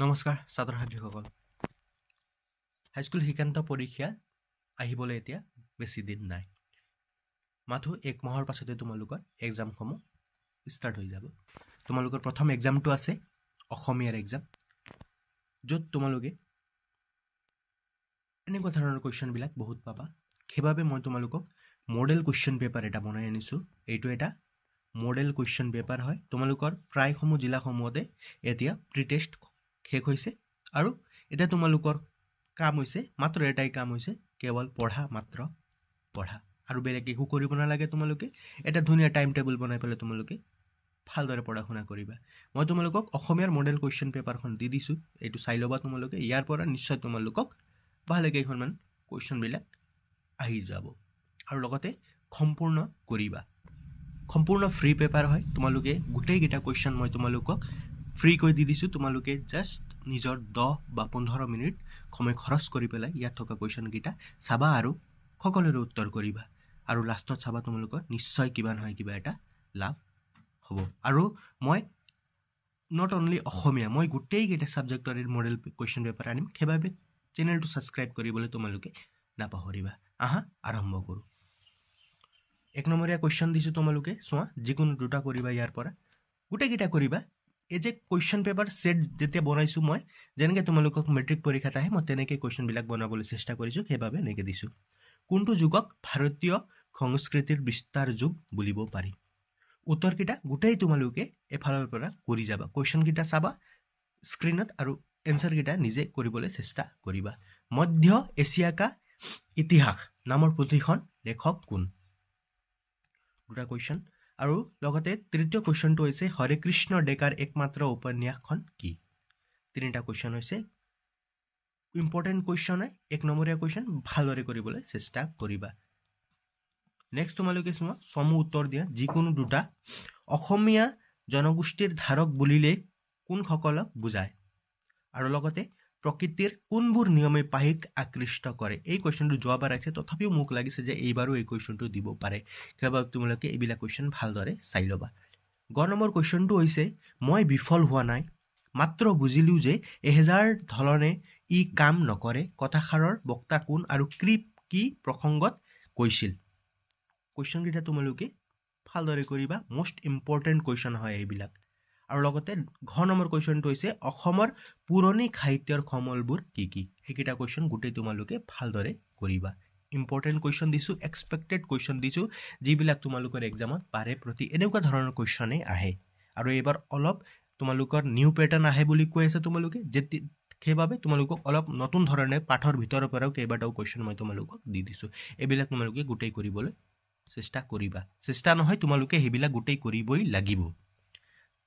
নমস্কাৰ ছাত্ৰ ছাত্ৰীসকল হাইস্কুল শিক্ষান্ত পৰীক্ষা আহিবলৈ এতিয়া বেছি দিন নাই মাথো এক মাহৰ পাছতে তোমালোকৰ এক্সামসমূহ ষ্টাৰ্ট হৈ যাব তোমালোকৰ প্ৰথম এক্সামটো আছে অসমীয়াৰ এক্সাম য'ত তোমালোকে এনেকুৱা ধৰণৰ কুৱেশ্যনবিলাক বহুত পাবা সেইবাবে মই তোমালোকক মডেল কুৱেশ্যন পেপাৰ এটা বনাই আনিছোঁ এইটো এটা মডেল কুৱেশ্যন পেপাৰ হয় তোমালোকৰ প্ৰায়সমূহ জিলাসমূহতে এতিয়া প্ৰি টেষ্ট শেষ হৈছে আৰু এটা তোমালোকৰ কাম হৈছে মাত্ৰ এটাই কাম হৈছে কেৱল পঢ়া মাত্ৰ পঢ়া আৰু বেলেগ একো কৰিব নালাগে তোমালোকে এটা ধুনীয়া টাইম টেবুল বনাই পেলাই তোমালোকে ভালদৰে পঢ়া শুনা কৰিবা মই তোমালোকক অসমীয়াৰ মডেল কুৱেশ্যন পেপাৰখন দি দিছোঁ এইটো চাই ল'বা তোমালোকে ইয়াৰ পৰা নিশ্চয় তোমালোকক ভালে কেইখনমান কুৱেশ্যনবিলাক আহি যাব আৰু লগতে সম্পূৰ্ণ কৰিবা সম্পূৰ্ণ ফ্ৰী পেপাৰ হয় তোমালোকে গোটেইকেইটা কুৱেশ্যন মই তোমালোকক ফ্ৰী কৰি দি দিছোঁ তোমালোকে জাষ্ট নিজৰ 10 বা 15 মিনিট সময় খৰচ কৰি পেলাই ইয়াত থকা কুৱেশ্যনকেইটা চাবা আৰু সকলোৰে উত্তৰ কৰিবা আৰু লাষ্টত চাবা তোমালোকৰ নিশ্চয় কিবা নহয় কিবা এটা লাভ হ'ব আৰু মই নট অনলি অসমীয়া মই গোটেইকেইটা ছাবজেক্টৰ মডেল কুৱেশ্যন পেপাৰ আনিম সেইবাবে চেনেলটো ছাবস্ক্ৰাইব কৰিবলৈ তোমালোকে নাপাহৰিবা আহা আৰম্ভ কৰোঁ এক নম্বৰীয়া কুৱেশ্যন দিছোঁ তোমালোকে চোৱা যিকোনো দুটা কৰিবা ইয়াৰ পৰা গোটেইকেইটা কৰিবা এই যে কুৱেশ্যন পেপাৰ সেট যেতিয়া বনাইছোঁ মই যেনেকৈ তোমালোকক মেট্ৰিক পৰীক্ষাত আহে মই তেনেকৈ কুৱেশ্যনবিলাক বনাবলৈ চেষ্টা কৰিছোঁ সেইবাবে এনেকৈ দিছোঁ কোনটো যুগক ভাৰতীয় সংস্কৃতিৰ বিস্তাৰ যুগ বুলিব পাৰি উত্তৰকেইটা গোটেই তোমালোকে এফালৰ পৰা কৰি যাবা কুৱেশ্যনকেইটা চাবা স্ক্ৰীনত আৰু এনচাৰকেইটা নিজে কৰিবলৈ চেষ্টা কৰিবা মধ্য এছিয়াকা ইতিহাস নামৰ পুথিখন লেখক কোন দুটা কুৱেশ্যন আৰু লগতে তৃতীয় কুৱেশ্যনটো হৈছে হৰে কৃষ্ণ ডেকাৰ একমাত্ৰ উপন্যাসখন কি তিনিটা কুৱেশ্যন হৈছে ইম্পৰ্টেণ্ট কুৱেশ্যন হয় এক নম্বৰীয়া কুৱেশ্যন ভালদৰে কৰিবলৈ চেষ্টা কৰিবা নেক্সট তোমালোকে চোৱা চমু উত্তৰ দিয়া যিকোনো দুটা অসমীয়া জনগোষ্ঠীৰ ধাৰক বুলিলে কোনসকলক বুজায় আৰু লগতে প্ৰকৃতিৰ কোনবোৰ নিয়মে পাহিক আকৃষ্ট কৰে এই কুৱেশ্যনটো যোৱাবাৰ আছে তথাপিও মোক লাগিছে যে এইবাৰো এই কুৱেশ্যনটো দিব পাৰে সেইবাবে তোমালোকে এইবিলাক কুৱেশ্যন ভালদৰে চাই ল'বা গ নম্বৰ কুৱেশ্যনটো হৈছে মই বিফল হোৱা নাই মাত্ৰ বুজিলোঁ যে এহেজাৰ ধৰণে ই কাম নকৰে কথাষাৰৰ বক্তা কোন আৰু কি প্ৰসংগত কৈছিল কুৱেশ্যনকেইটা তোমালোকে ভালদৰে কৰিবা মষ্ট ইম্পৰ্টেণ্ট কুৱেশ্যন হয় এইবিলাক আৰু লগতে ঘ নম্বৰ কুৱেশ্যনটো হৈছে অসমৰ পুৰণি সাহিত্যৰ সমলবোৰ কি কি সেইকেইটা কুৱেশ্যন গোটেই তোমালোকে ভালদৰে কৰিবা ইম্পৰ্টেণ্ট কুৱেশ্যন দিছোঁ এক্সপেক্টেড কুৱেশ্যন দিছোঁ যিবিলাক তোমালোকৰ এক্সামত পাৰে প্ৰতি এনেকুৱা ধৰণৰ কুৱেশ্যনেই আহে আৰু এইবাৰ অলপ তোমালোকৰ নিউ পেটাৰ্ণ আহে বুলি কৈ আছে তোমালোকে সেইবাবে তোমালোকক অলপ নতুন ধৰণে পাঠৰ ভিতৰৰ পৰাও কেইবাটাও কুৱেশ্যন মই তোমালোকক দি দিছোঁ এইবিলাক তোমালোকে গোটেই কৰিবলৈ চেষ্টা কৰিবা চেষ্টা নহয় তোমালোকে সেইবিলাক গোটেই কৰিবই লাগিব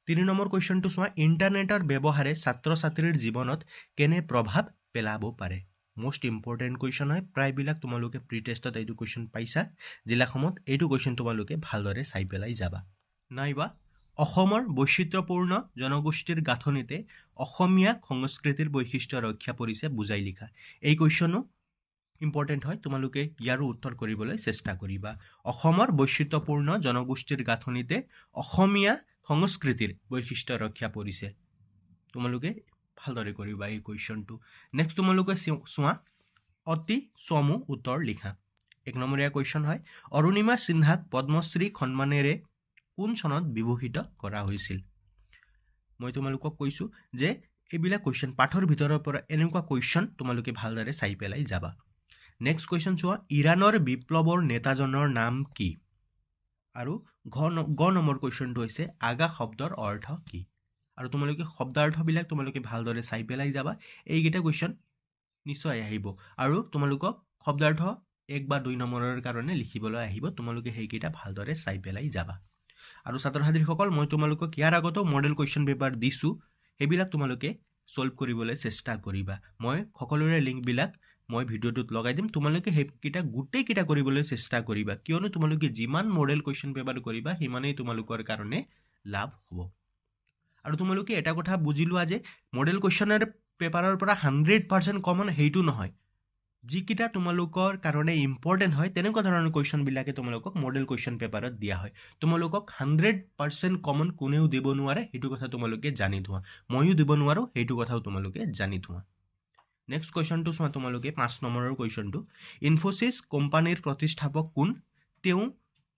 3 নম্বৰ কুৱেশ্যনটো চোৱা ইণ্টাৰনেটৰ ব্যৱহাৰে ছাত্ৰ ছাত্ৰীৰ জীৱনত কেনে প্ৰভাৱ পেলাব পাৰে মোষ্ট ইম্পৰ্টেণ্ট কুৱেশ্যন হয় প্ৰায়বিলাক তোমালোকে প্ৰি টেষ্টত এইটো কুৱেশ্যন পাইছা জিলাসমূহত এইটো কুৱেশ্যন তোমালোকে ভালদৰে চাই পেলাই যাবা নাইবা অসমৰ বৈচিত্ৰ্যপূৰ্ণ জনগোষ্ঠীৰ গাঁথনিতে অসমীয়া সংস্কৃতিৰ বৈশিষ্ট্য ৰক্ষা পৰিছে বুজাই লিখা এই কুৱেশ্যনো ইম্পৰ্টেণ্ট হয় তোমালোকে ইয়াৰো উত্তৰ কৰিবলৈ চেষ্টা কৰিবা অসমৰ বৈচিত্ৰ্যপূৰ্ণ জনগোষ্ঠীৰ গাঁথনিতে অসমীয়া সংস্কৃতিৰ বৈশিষ্ট্য ৰক্ষা পৰিছে তোমালোকে ভালদৰে কৰিবা এই কুৱেশ্যনটো নেক্সট তোমালোকে চোৱা অতি চমু উত্তৰ লিখা এক নম্বৰীয়া কুৱেশ্যন হয় অৰুণিমা সিনহাক পদ্মশ্ৰী সন্মানেৰে কোন চনত বিভূষিত কৰা হৈছিল মই তোমালোকক কৈছোঁ যে এইবিলাক কুৱেশ্যন পাঠৰ ভিতৰৰ পৰা এনেকুৱা কুৱেশ্যন তোমালোকে ভালদৰে চাই পেলাই যাবা নেক্সট কুৱেশ্যন চোৱা ইৰাণৰ বিপ্লৱৰ নেতাজনৰ নাম কি আৰু গ নম্বৰ কুৱেশ্যনটো হৈছে আগা শব্দৰ অৰ্থ কি আৰু তোমালোকে শব্দাৰ্থবিলাক তোমালোকে ভালদৰে চাই পেলাই যাবা এইকেইটা কুৱেশ্যন নিশ্চয় আহিব আৰু তোমালোকক শব্দাৰ্থ 1 বা 2 নম্বৰৰ কাৰণে লিখিবলৈ আহিব তোমালোকে সেইকেইটা ভালদৰে চাই পেলাই যাবা আৰু ছাত্ৰ ছাত্ৰীসকল মই তোমালোকক ইয়াৰ আগতো মডেল কুৱেশ্যন পেপাৰ দিছোঁ সেইবিলাক তোমালোকে সলভ কৰিবলৈ চেষ্টা কৰিবা মই সকলোৰে লিংকবিলাক মই ভিডিঅ'টোত লগাই দিম তোমালোকে সেইকেইটা গোটেইকেইটা কৰিবলৈ চেষ্টা কৰিবা কিয়নো তোমালোকে যিমান মডেল কুৱেশ্যন পেপাৰ কৰিবা সিমানেই তোমালোকৰ কাৰণে লাভ হ'ব আৰু তোমালোকে এটা কথা বুজি লোৱা যে মডেল কুৱেশ্যনৰ পেপাৰৰ পৰা 100% কমন সেইটো নহয় যিকেইটা তোমালোকৰ কাৰণে ইম্পৰ্টেণ্ট হয় তেনেকুৱা ধৰণৰ কুৱেশ্যনবিলাকে তোমালোকক মডেল কুৱেশ্যন পেপাৰত দিয়া হয় তোমালোকক 100% কমন কোনেও দিব নোৱাৰে সেইটো কথা তোমালোকে জানি থোৱা ময়ো দিব নোৱাৰো সেইটো কথাও তোমালোকে জানি থোৱা নেক্সট কুৱেশ্যনটো চোৱা তোমালোকে 5 নম্বৰৰ কুৱেশ্যনটো ইনফোসিস কোম্পানীৰ প্ৰতিষ্ঠাপক কোন তেওঁ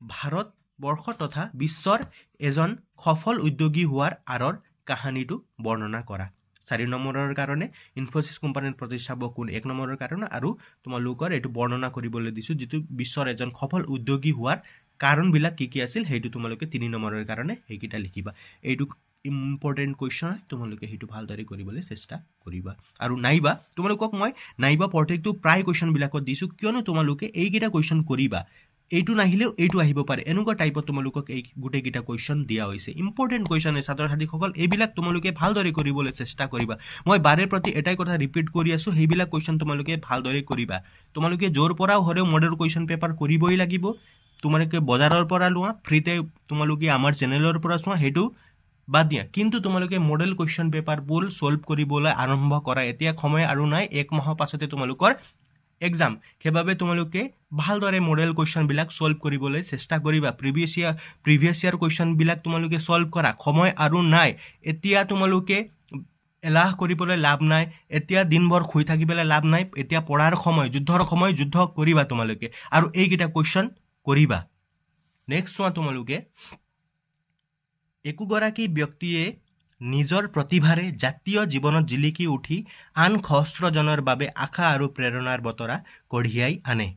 ভাৰতবৰ্ষ তথা বিশ্বৰ এজন সফল উদ্যোগী হোৱাৰ আঁৰৰ কাহিনীটো বৰ্ণনা কৰা 4 নম্বৰৰ কাৰণে ইনফোসিস কোম্পানীৰ প্ৰতিষ্ঠাপক কোন 1 নম্বৰৰ কাৰণে আৰু তোমালোকৰ এটো বৰ্ণনা কৰিবলৈ দিছো যেটো বিশ্বৰ এজন সফল উদ্যোগী হোৱাৰ কাৰণবিলাক কি আছিল হেতু তোমালোকে 3 নম্বৰৰ কাৰণে হেকিটা লিখিবা এইটো ইম্পৰ্টেন্ট কুৱেশ্যন হয় তোমালোকে হেতু ভালদৰে কৰিবলৈ চেষ্টা কৰিবা আৰু নাইবা তোমালোকক মই নাইবা প্ৰত্যেকটো প্ৰায় কুৱেশ্যন বিলাকত দিছো কিয়নো তোমালোকে এইকেইটা কুৱেশ্যন কৰিবা এইটো নাহিলেও এইটো আহিব পাৰে এনেকুৱা টাইপত তোমালোকক এই গুটেকিটা কুৱেশ্যন দিয়া হৈছে ইম্পৰ্টেন্ট কুৱেশ্যন ছাত্ৰ ছাত্ৰীসকল এইবিলাক তোমালোকে ভালদৰে কৰিবলৈ চেষ্টা কৰিবা মই বাৰে প্ৰতি এটাই কথা ৰিপিট কৰি আছো সেইবিলাক কুৱেশ্যন তোমালোকে ভালদৰে কৰিবা তোমালোকে জোৰ পৰাও হৰেও মডেল কুৱেশ্যন পেপাৰ কৰিবই লাগিব তোমালোকে বজাৰৰ পৰা লোৱা ফ্ৰীতে তোমালোকে আমাৰ চেনেলৰ পৰা চোৱা হেতু বাদ দিয়া কিন্তু তোমালোকে মডেল কুৱেশ্যন পেপাৰ বোৰ সলভ কৰিবলৈ আৰম্ভ কৰা এতিয়া সময় আৰু নাই এক মাহ পাছতে তোমালোকৰ এক্সাম কেবাবে তোমালোকে ভালদৰে মডেল কুৱেশ্যন বিলাক সলভ কৰিবলৈ চেষ্টা কৰিবা প্ৰিভিয়াস ইয়াৰ কুৱেশ্যন বিলাক তোমালোকে সলভ কৰা সময় আৰু নাই এতিয়া তোমালোকে এলাহ কৰিবলৈ লাভ নাই এতিয়া দিনভৰ শুই থাকিবলৈ লাভ নাই এতিয়া পঢ়াৰ সময় যুদ্ধৰ সময় যুদ্ধ কৰিবা তোমালোকে আৰু এইকেইটা কুৱেশ্যন কৰিবা নেক্সট চোৱা তোমালোকে একোগৰাকী ব্যক্তিয়ে নিজৰ প্ৰতিভাৰে জাতীয় জীৱনত জিলিকি উঠি আন সহস্ৰজনৰ বাবে আশা আৰু প্ৰেৰণাৰ বতৰা কঢ়িয়াই আনে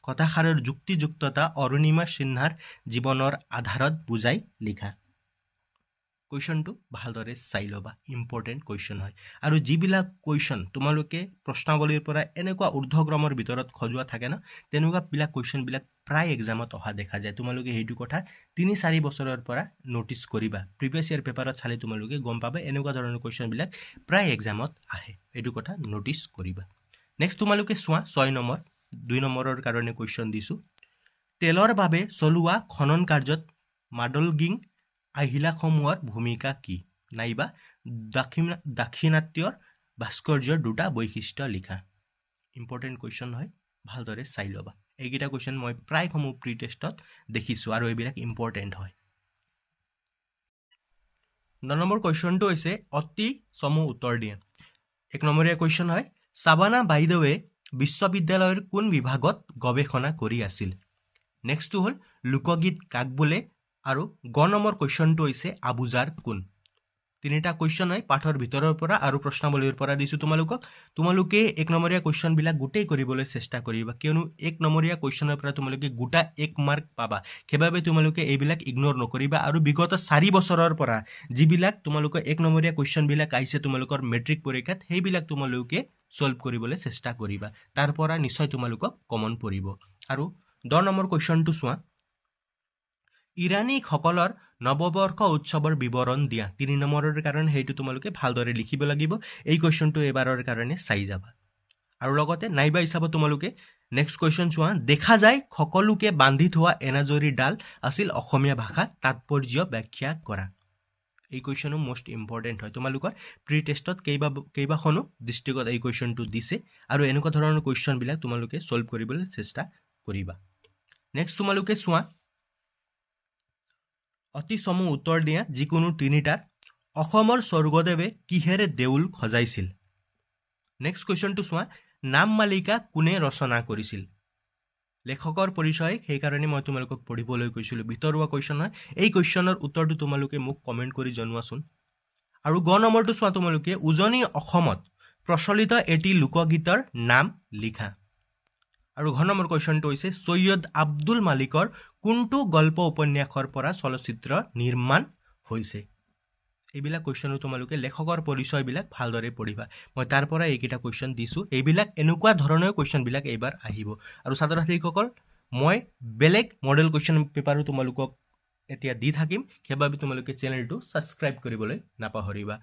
কথাষাৰৰ যুক্তিযুক্ততা অৰুণিমা সিনহাৰ জীৱনৰ আধাৰত বুজাই লিখা কুৱেশ্যনটো ভালদৰে চাই ল'বা ইম্পৰ্টেন্ট কুৱেশ্যন হয় আৰু যিবিলাক কুৱেশ্যন তোমালোকে প্ৰশ্নাৱলীৰ পৰা এনেকুৱা ঊৰ্ধ্বক্ৰমৰ ভিতৰত খজুৱা থাকে না তেনেকুৱা বিলাক কুৱেশ্যন বিলাক প্ৰায় এক্সামত অহা দেখা যায় তোমালোকে হেতু কথা 3-4 বছৰৰ পৰা নোটিস কৰিবা প্ৰিভিয়াস ইয়াৰ পেপাৰত চালে তোমালোকে গম পাবে এনেকুৱা ধৰণৰ কুৱেশ্যন বিলাক প্ৰায় এক্সামত আহে হেতু কথা নোটিস কৰিবা নেক্সট তোমালোকে চোৱা 6 নম্বৰ 2 নম্বৰৰ কাৰণে কুৱেশ্যন দিছো তেলৰ বাবে চলোৱা খনন কাৰ্যত মাডলগিং আহিলাসমূহৰ ভূমিকা কি নাইবা দাক্ষিণাত্যৰ ভাস্কৰ্যৰ দুটা বৈশিষ্ট্য লিখা ইম্পৰ্টেন্ট কুৱেশ্যন হয় ভালদৰে চাই ল'বা এইকেইটা কুৱেশ্যন মই প্ৰায় সমূহ প্ৰি টেষ্টত দেখিছো আৰু এইবিলাক ইম্পৰ্টেন্ট হয় 9 নম্বৰ কুৱেশ্যনটো হৈছে অতি চমু উত্তৰ দিয়া 1 নম্বৰীয়া কুৱেশ্যন হয় সাবানা বাইদেৱে বিশ্ববিদ্যালয়ৰ কোন বিভাগত গৱেষণা কৰি আছিল নেক্সটটো হ'ল লোকগীত কাক বোলে আৰু 9 নম্বৰ কুৱেশ্যনটো হৈছে আবুজাৰ কোন তিনিটা কুৱেশ্যন হয় পাঠৰ ভিতৰৰ পৰা আৰু প্ৰশ্নাৱলীৰ পৰা দিছো তোমালোকে 1 নম্বৰীয়া কুৱেশ্যন বিলাক গুটেই কৰিবলৈ চেষ্টা কৰিবা কিয়নো 1 নম্বৰীয়া কুৱেশ্যনৰ পৰা তোমালোকে গুটা 1 মাৰ্ক পাবা কেবাবে তোমালোকে এইবিলাক ইগনোৰ নকৰিবা আৰু বিগত 4 বছৰৰ পৰা যিবিলাক তোমালোকে 1 নম্বৰীয়া কুৱেশ্যন বিলাক আহিছে তোমালোকৰ মেট্ৰিক পৰীক্ষাত সেইবিলাক তোমালোকে সলভ কৰিবলৈ চেষ্টা কৰিবা তাৰ পৰা নিশ্চয় তোমালোকক কমন পৰিব আৰু 10 নম্বৰ কুৱেশ্যনটো চোৱা ইৰানী সকলৰ নৱবৰ্ষ উৎসৱৰ বিৱৰণ দিয়া 3 নম্বৰৰ কাৰণে হেতু তোমালোকে ভালদৰে লিখিব লাগিব এই কুৱেশ্যনটো এবাৰৰ কাৰণে চাই যাবা আৰু লগতে নাইবা হিচাপত তোমালোকে নেক্সট কুৱেশ্যন চোৱা দেখা যায় সকলোকে বান্ধি থোৱা এনাজৰি ডাল আছিল অসমীয়া ভাষা তাৎপৰ্য ব্যাখ্যা কৰা এই কুৱেশ্যনও মোষ্ট ইম্পৰ্টেন্ট হয় তোমালোকৰ প্ৰি টেষ্টত কেইবাখনো ডিস্ট্ৰিক্টত এই কুৱেশ্যনটো দিছে আৰু এনেকুৱা ধৰণৰ কুৱেশ্যন বিলাক তোমালোকে সলভ কৰিবলৈ চেষ্টা কৰিবা নেক্সট তোমালোকে চোৱা অতি চমু উত্তৰ দিয়া যিকোনো তিনিটাৰ অসমৰ স্বৰ্গদেৱে কিহেৰে দেউল খজাইছিল নেক্সট কুৱেশ্যনটো চোৱা নাম মালিকা কোনে ৰচনা কৰিছিল লেখকৰ পৰিচয় সেই কাৰণে মই তোমালোকক পঢ়িবলৈ কৈছিলো ভিতৰুৱা কুৱেশ্যন হয় এই কুৱেশ্যনৰ উত্তৰটো তোমালোকে মোক কমেন্ট কৰি জনোৱাচোন আৰু 9 নম্বৰটো চোৱা তোমালোকে উজনি অসমত প্ৰচলিত এটি লোকগীতৰ নাম লিখা আৰু 10 নম্বৰ কুৱেশ্যনটো হৈছে সৈয়দ আব্দুল মালিকৰ কোনটো গল্প উপন্যাসৰ পৰা চলচ্চিত্ৰ নিৰ্মাণ হৈছে এইবিলাক কুৱেশ্যনও তোমালোকে লেখকৰ পৰিচয় বিলাক ভালদৰে পঢ়িবা মই তাৰ পৰা এইকেইটা কুৱেশ্যন দিছো এইবিলাক এনেকুৱা ধৰণৰ কুৱেশ্যন বিলাক এবাৰ আহিব আৰু ছাত্ৰ ছাত্ৰীসকল মই বেলেগ মডেল কুৱেশ্যন পেপাৰো তোমালোকক এতিয়া দি থাকিম কেবাবে তোমালোকে চেনেলটো সাবস্ক্ৰাইব কৰিবলৈ নাপাহৰিবা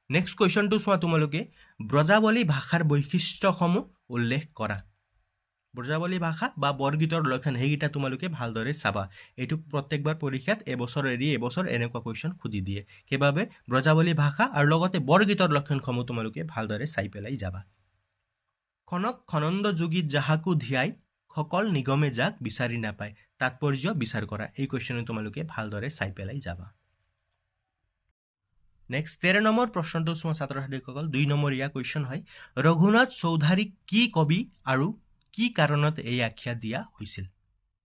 নেক্সট কুৱেশ্যনটো চোৱা তোমালোকে ব্ৰজাৱলী ভাষাৰ বৈশিষ্ট্যসমূহ উল্লেখ কৰা ব্ৰজাৱলী ভাষা বা বৰগীতৰ লক্ষণ হেগিটা তোমালোকে ভালদৰে চাবা এইটো প্ৰত্যেকবাৰ পৰীক্ষাত এবছৰ এৰি এবছৰ এনেকুৱা কুৱেশ্যন খুদি দিয়ে কেবাবে ব্ৰজাৱলী ভাষা আৰু লগতে বৰগীতৰ লক্ষণসমূহ তোমালোকে ভালদৰে চাই পেলাই যাবা খনক খনন্দ যোগী যাহাকু ধিয়াই সকল নিগমে যাক বিচাৰি নাপায় তাৎপৰ্য বিচাৰ কৰা এই কুৱেশ্যন তোমালোকে ভালদৰে চাই পেলাই যাবা নেক্সট 13 নম্বৰ প্ৰশ্নটো চোৱা ছাত্ৰ ছাত্ৰীসকল 2 নম্বৰীয়া কুৱেশ্যন হয় ৰঘুনাথ চৌধাৰী কি কবি আৰু কি কাৰণত এই আখ্যা দিয়া হৈছিল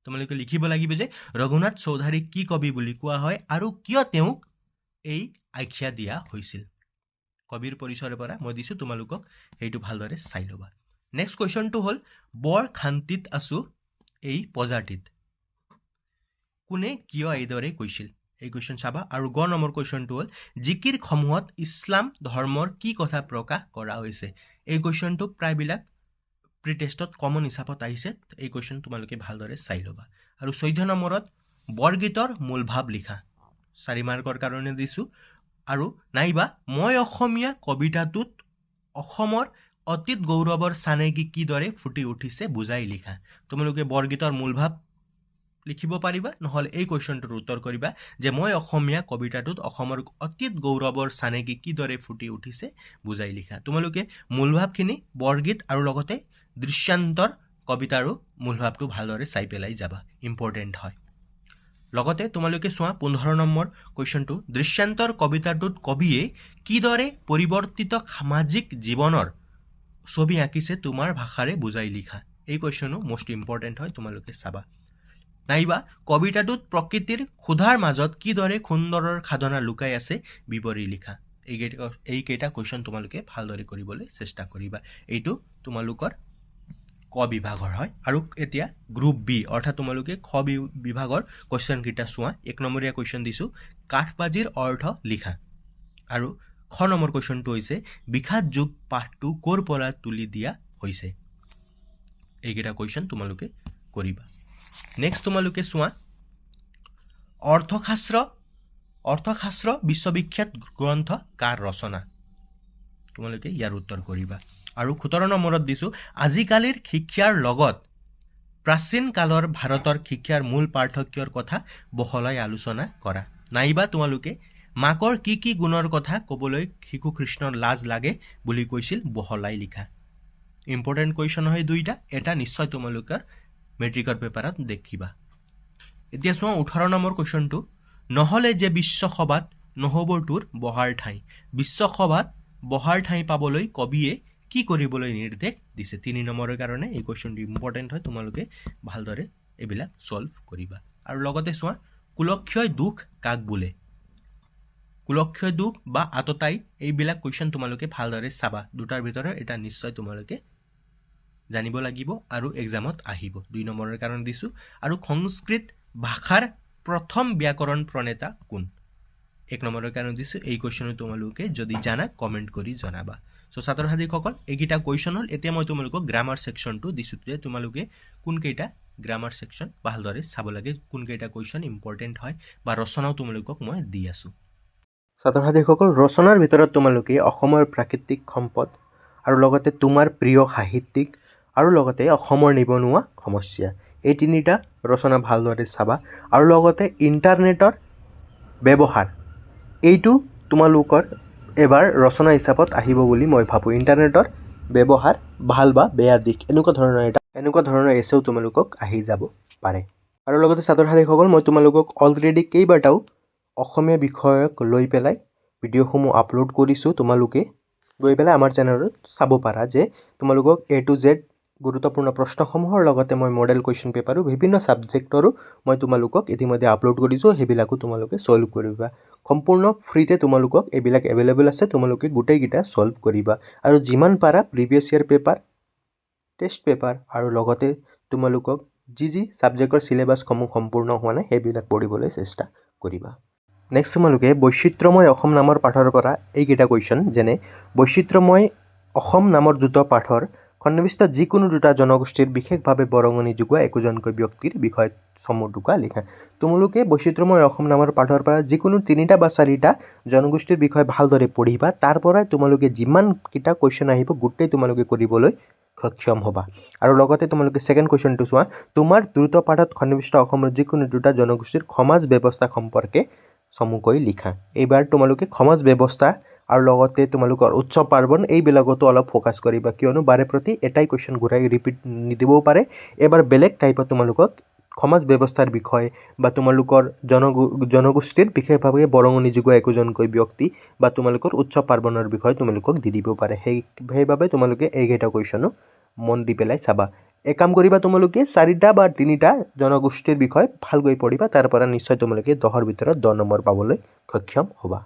তোমালোকে লিখিব লাগিব যে ৰঘুনাথ চৌধাৰী কি কবি বুলি কোৱা হয় আৰু কিয় তেওঁক এই আখ্যা দিয়া হৈছিল কবিৰ পৰিচয়ৰ পৰা মই দিছো তোমালোকক এইটো ভালদৰে চাই ল'বা নেক্সট কুৱেশ্যনটো হ'ল বৰ খান্তিত আছো এই পজাতিত কোনে কিয় এইদৰে কৈছিল এই কুৱেশ্যন চাবা আৰু গ নম্বৰ কুৱেশ্যনটো হ'ল জিকিৰ সমূহত ইছলাম ধৰ্মৰ কি কথা প্ৰকাশ কৰা হৈছে এই কুৱেশ্যনটো প্ৰায়বিলাক প্ৰি টেষ্টত কমন হিচাপত আহিছে এই কুৱেশ্যন তোমালোকে ভালদৰে চাই ল'বা আৰু 14 নম্বৰত বৰগীতৰ মূল ভাৱ লিখা 4 মাৰ্কৰ কাৰণে দিছো আৰু নাইবা মই অসমীয়া কবিতাটোত অসমৰ অতীত গৌৰৱৰ চানেকি কিদৰে ফুটি উঠিছে বুজাই লিখা তোমালোকে বৰগীতৰ মূল ভাৱ লিখিব পাৰিবা নহলে এই কুৱেশ্যনটোৰ উত্তৰ কৰিবা যে মই অসমীয়া কবিতাটোত অসমৰ অতীত গৌৰৱৰ চানেকি কিদৰে ফুটি উঠিছে বুজাই লিখা তোমালোকে মূল ভাৱখিনি বৰগীত আৰু লগতে দৃশ্যান্তৰ কবিতাৰো মূল ভাৱটো ভালদৰে চাই পেলাই যাবা ইম্পৰ্টেণ্ট হয় লগতে তোমালোকে চোৱা 15 নম্বৰ কুৱেশ্যনটো দৃশ্যান্তৰ কবিতাটোত কবিয়ে কিদৰে পৰিৱৰ্তিত সামাজিক জীৱনৰ ছবি আঁকিছে তোমাৰ ভাষাৰে বুজাই লিখা এই কুৱেশ্যনো মোষ্ট ইম্পৰ্টেণ্ট হয় তোমালোকে চাবা নাইবা কবিতাটোত প্ৰকৃতিৰ ক্ষুধাৰ মাজত কিদৰে সুন্দৰৰ সাধনা লুকাই আছে বিৱৰি লিখা এইকেইটা কুৱেশ্যন তোমালোকে ভালদৰে কৰিবলৈ চেষ্টা কৰিবা এইটো তোমালোকৰ ক বিভাগৰ হয় আৰু এতিয়া গ্ৰুপ বি অৰ্থাৎ তোমালোকে খ বিভাগৰ কুৱেশ্যন কেইটা চোৱা 1 নম্বৰীয়া কুৱেশ্যন দিছো কাঠবাজিৰ অৰ্থ লিখা আৰু খ নম্বৰ কুৱেশ্যনটো হৈছে বিখ্যাত যুগ পাঠটো ক'ৰ পৰা তুলি দিয়া হৈছে এইকেইটা কুৱেশ্যন তোমালোকে কৰিবা নেক্সট তোমালোকে চোৱা অৰ্থশাস্ত্ৰ বিশ্ববিখ্যাত গ্ৰন্থ কাৰ ৰচনা তোমালোকে ইয়াৰ উত্তৰ কৰিবা আৰু 17 নম্বৰত দিছো আজিকালিৰ শিক্ষাৰ লগত প্ৰাচীন কালৰ ভাৰতৰ শিক্ষাৰ মূল পাৰ্থক্যৰ কথা বহলাই আলোচনা কৰা নাইবা তোমালোকে মাকৰ কি গুণৰ কথা ক'বলৈ শিশু কৃষ্ণৰ লাজ লাগে বুলি কৈছিল বহলাই লিখা ইম্পৰ্টেণ্ট কুৱেশ্যন হয় দুইটা এটা নিশ্চয় তোমালোকৰ মেট্ৰিকৰ পেপাৰত দেখিবা এতিয়া চোৱা 18 নম্বৰ কুৱেশ্যনটো নহলে যে বিশ্বসভাত নহ'ব তোৰ বহাৰ ঠাই বিশ্বসভাত বহাৰ ঠাই পাবলৈ কবিয়ে কি কৰিবলৈ নিৰ্দেশ দিছে 3 নম্বৰৰ কাৰণে এই কুৱেশ্যনটো ইম্পৰ্টেণ্ট হয় তোমালোকে ভালদৰে এইবিলাক সলভ কৰিবা আৰু লগতে চোৱা কুলক্ষয় দুখ কাক বোলে কুলক্ষয় দুখ বা আততাই এইবিলাক কুৱেশ্যন তোমালোকে ভালদৰে চাবা দুটাৰ ভিতৰত এটা নিশ্চয় তোমালোকে জানিব লাগিব আৰু এক্সামত আহিব 2 নম্বৰৰ কাৰণে দিছো আৰু সংস্কৃত ভাষাৰ প্ৰথম ব্যাকৰণ প্ৰণেতা কোন 1 নম্বৰৰ কাৰণে দিছো এই কুৱেশ্যন তোমালোকে যদি জানা কমেন্ট কৰি জনাবা সো ছাত্ৰ ছাত্ৰীসকল এইকেইটা কুৱেশ্যন হ'ল এতিয়া মই তোমালোকক গ্ৰামাৰ সেকশনটো দিছো যে তোমালোকে কোন কেইটা গ্ৰামাৰ সেকশন ভালদৰে চাব লাগে কোন কেইটা কুৱেশ্যন ইম্পৰ্টেণ্ট হয় বা ৰচনাও তোমালোকক মই দি আছো ছাত্ৰ ছাত্ৰীসকল ৰচনাৰ ভিতৰত তোমালোকে অসমৰ প্ৰাকৃতিক সম্পদ আৰু লগতে তোমাৰ প্ৰিয় সাহিত্যিক আৰু লগতে অসমৰ নিবনুৱা সমস্যা এই তিনিটা ৰচনা ভালদৰে চাবা আৰু লগতে ইন্টাৰনেটৰ ব্যৱহাৰ এইটো তোমালোকৰ এবাৰ ৰচনা হিচাপত আহিব বুলি মই ভাবো ইন্টাৰনেটৰ ব্যৱহাৰ ভাল বা বেয়া দিশ এনেকুৱা ধৰণৰ এছেও তোমালোকক আহি যাব পাৰে আৰু লগতে ছাত্ৰ ছাত্ৰীসকল মই তোমালোকক অলৰেডি কেইবাটাও অসমীয়া বিষয়ক লৈ পেলাই ভিডিঅ'সমূহ আপলোড কৰিছো তোমালোকে গৈ পেলাই আমাৰ চেনেলত চাব পাৰা যে তোমালোকক A to Z গুৰুত্বপূৰ্ণ প্ৰশ্নসমূহৰ লগতে মই মডেল কুৱেশ্যন পেপাৰো বিভিন্ন সাবজেক্টৰো মই তোমালোকক ইতিমধ্যে আপলোড কৰিছো হেবিলাকো তোমালোকে সলভ কৰিবা সম্পূৰ্ণ ফ্ৰীতে তোমালোকক এবিলাক अवेलेबल আছে তোমালোকে গুটেই গিটা সলভ কৰিবা আৰু যিমান পাৰা প্ৰিভিয়াস ইয়াৰ পেপাৰ টেষ্ট পেপাৰ আৰু লগতে তোমালোকক যি সাবজেক্টৰ সিলেবাস সম্পূৰ্ণ হোৱা নাই হেবিলাক পঢ়িবলৈ চেষ্টা কৰিবা নেক্সট তোমালোকে বৈচিত্ৰময় অসম নামৰ পাঠৰ পৰা এই কেইটা কুৱেশ্যন যেনে বৈচিত্ৰময় অসম নামৰ দুটা পাঠৰ সন্নিৱিষ্ট যিকোনো দুটা জনগোষ্ঠীৰ বিশেষভাৱে বৰঙনি যোগোৱা একোজনকৈ ব্যক্তিৰ বিষয় সমুটুকা লিখা তোমালোকে বৈচিত্ৰময় অসম নামৰ পাঠৰ পৰা যিকোনো 3টা বা 4টা জনগোষ্ঠীৰ বিষয় ভালদৰে পঢ়িবা তাৰ পৰা তোমালোকে যিমান কিটা কুৱেশ্যন আহিব গুটেই তোমালোকে কৰিবলৈ সক্ষম হ'বা আৰু লগতে তোমালোকে সেকেন্ড কুৱেশ্যনটো চোৱা তোমাৰ দ্ৰুত পাঠত সন্নিৱিষ্ট অসমৰ যিকোনো দুটা জনগোষ্ঠীৰ সমাজ ব্যৱস্থা সম্পৰ্কে চমুকৈ লিখা এইবাৰ তোমালোকে সমাজ ব্যৱস্থা আৰু লগতে তোমালোকৰ উৎসৱ পাৰ্বণ এইবিলাকতো অলপ ফ'কাছ কৰিবা, কিয়নো বাৰে প্ৰতি এটাই কুৱেশ্যন ঘূৰাই ৰিপিট নিদিবও পাৰে। এবাৰ বেলেগ টাইপত তোমালোকক সমাজ ব্যৱস্থাৰ বিষয় বা তোমালোকৰ জনগোষ্ঠীৰ বিশেষভাৱে বৰঙণি নিযোগোৱা একোজনকৈ ব্যক্তি বা তোমালোকৰ উৎসৱ পাৰ্বণৰ বিষয়ে তোমালোকক দি দিব পাৰে। সেইবাবে তোমালোকে এইকেইটা কুৱেশ্যনো মন দি পেলাই চাবা। এক কাম কৰিবা, তোমালোকে 4টা বা 3টা জনগোষ্ঠীৰ বিষয়ে ভালকৈ পঢ়িবা, তাৰ পৰা নিশ্চয় তোমালোকে 10ৰ ভিতৰত 10 নম্বৰ পাবলৈ সক্ষম হ'বা।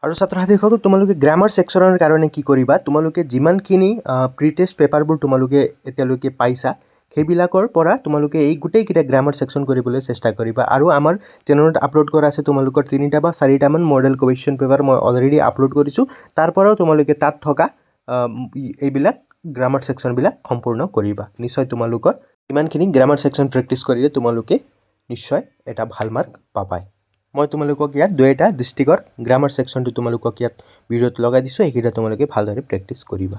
আৰু ছাত্ৰ ছাত্ৰীসকল, তোমালোকে গ্ৰামাৰ ছেকশ্যনৰ কাৰণে কি কৰিবা, তোমালোকে যিমানখিনি প্ৰি টেষ্ট পেপাৰবোৰ তোমালোকে এতিয়ালৈকে পাইছা সেইবিলাকৰ পৰা তোমালোকে এই গোটেইকেইটা গ্ৰামাৰ ছেকশ্যন কৰিবলৈ চেষ্টা কৰিবা। আৰু আমাৰ চেনেলত আপলোড কৰা আছে তোমালোকৰ 3টা বা 4টামান মডেল কুৱেশ্যন পেপাৰ মই অলৰেডি আপলোড কৰিছোঁ। তাৰ পৰাও তোমালোকে তাত থকা এইবিলাক গ্ৰামাৰ ছেকশ্যনবিলাক সম্পূৰ্ণ কৰিবা। নিশ্চয় তোমালোকৰ ইমানখিনি গ্ৰামাৰ ছেকশ্যন প্ৰেক্টিছ কৰিলে তোমালোকে নিশ্চয় এটা ভাল মাৰ্ক পাবাই। মই তোমালোকক ইয়াত 2টা ডিষ্ট্ৰিক্টৰ গ্ৰামাৰ ছেকশ্যনটো তোমালোকক ইয়াত ভিডিঅ'ত লগাই দিছোঁ, সেইকেইটা তোমালোকে ভালদৰে প্ৰেক্টিছ কৰিবা।